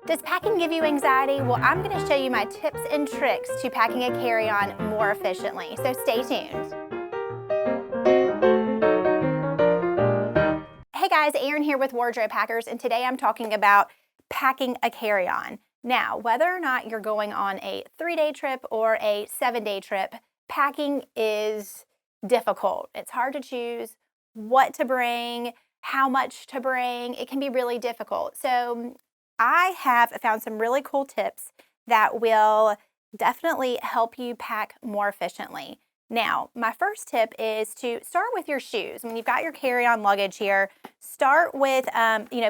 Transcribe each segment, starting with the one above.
Does packing give you anxiety? Well, I'm going to show you my tips and tricks to packing a carry-on more efficiently, so stay tuned. Hey guys, Erin here with Wardrobe Hackers, and today I'm talking about packing a carry-on. Now, whether or not you're going on a 3-day trip or a 7-day trip, packing is difficult. It's hard to choose what to bring, how much to bring. It can be really difficult. So I have found some really cool tips that will definitely help you pack more efficiently. Now, my first tip is to start with your shoes. When you've got your carry-on luggage here, start with,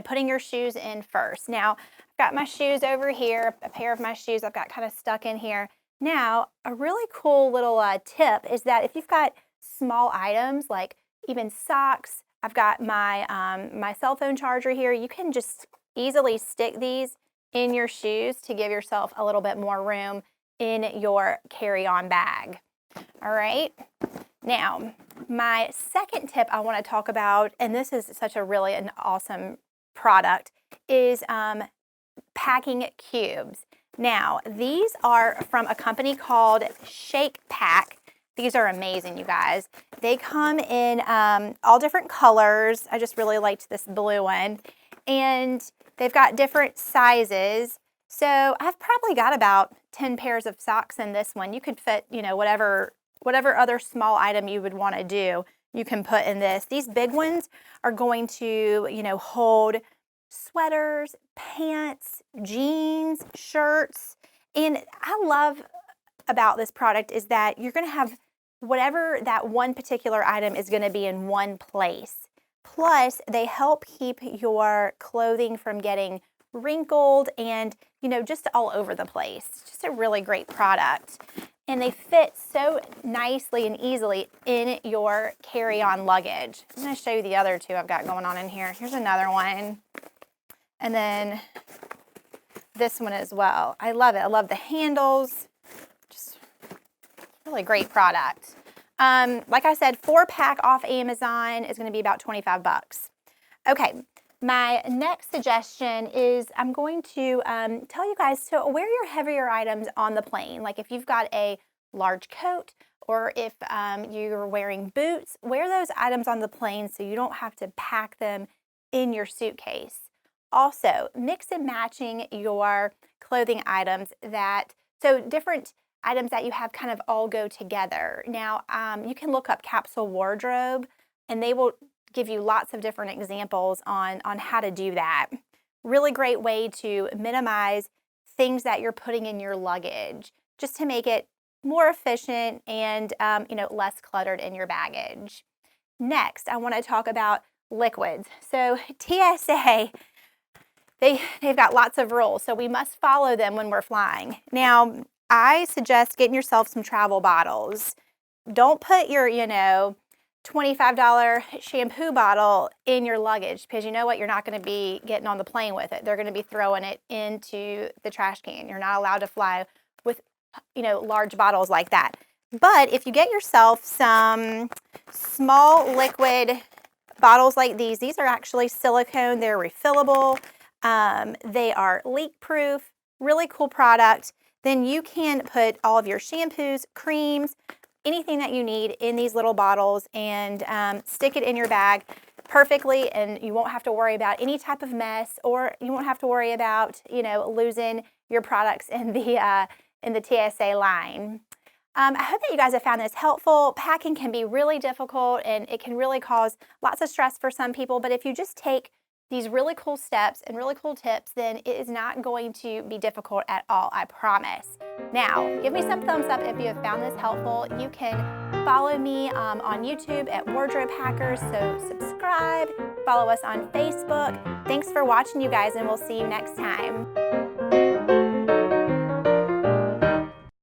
putting your shoes in first. Now, I've got my shoes over here, a pair of my shoes I've got kind of stuck in here. Now, a really cool little tip is that if you've got small items like even socks, I've got my, my cell phone charger here, you can just easily stick these in your shoes to give yourself a little bit more room in your carry-on bag. All right. Now, my second tip I want to talk about, and this is such a really an awesome product, is packing cubes. Now, these are from a company called Shake Pack. These are amazing, you guys. They come in all different colors. I just really liked this blue one. And they've got different sizes. So I've probably got about 10 pairs of socks in this one. You could fit, whatever other small item you would want to do, you can put in this. These big ones are going to, hold sweaters, pants, jeans, shirts. And I love about this product is that you're going to have whatever that one particular item is going to be in one place. Plus, they help keep your clothing from getting wrinkled and, just all over the place. It's just a really great product. And they fit so nicely and easily in your carry-on luggage. I'm going to show you the other two I've got going on in here. Here's another one. And then this one as well. I love it. I love the handles. Just really great product. Like I said, 4-pack off Amazon is going to be about 25 bucks. Okay, my next suggestion is I'm going to tell you guys to wear your heavier items on the plane. Like if you've got a large coat or if you're wearing boots, wear those items on the plane so you don't have to pack them in your suitcase. Also, mix and matching your clothing items so different items that you have kind of all go together. Now, you can look up Capsule Wardrobe, and they will give you lots of different examples on how to do that. Really great way to minimize things that you're putting in your luggage, just to make it more efficient and less cluttered in your baggage. Next, I want to talk about liquids. So TSA, they've got lots of rules, so we must follow them when we're flying. Now, I suggest getting yourself some travel bottles. Don't put your, $25 shampoo bottle in your luggage because you know what? You're not going to be getting on the plane with it. They're going to be throwing it into the trash can. You're not allowed to fly with, large bottles like that. But if you get yourself some small liquid bottles like these are actually silicone. They're refillable. They are leak-proof. Really cool product. Then you can put all of your shampoos, creams, anything that you need in these little bottles and stick it in your bag perfectly, and you won't have to worry about any type of mess, or you won't have to worry about, losing your products in the TSA line. I hope that you guys have found this helpful. Packing can be really difficult and it can really cause lots of stress for some people, but if you just take these really cool steps and really cool tips, then it is not going to be difficult at all, I promise. Now, give me some thumbs up if you have found this helpful. You can follow me on YouTube at Wardrobe Hackers, so subscribe, follow us on Facebook. Thanks for watching, you guys, and we'll see you next time.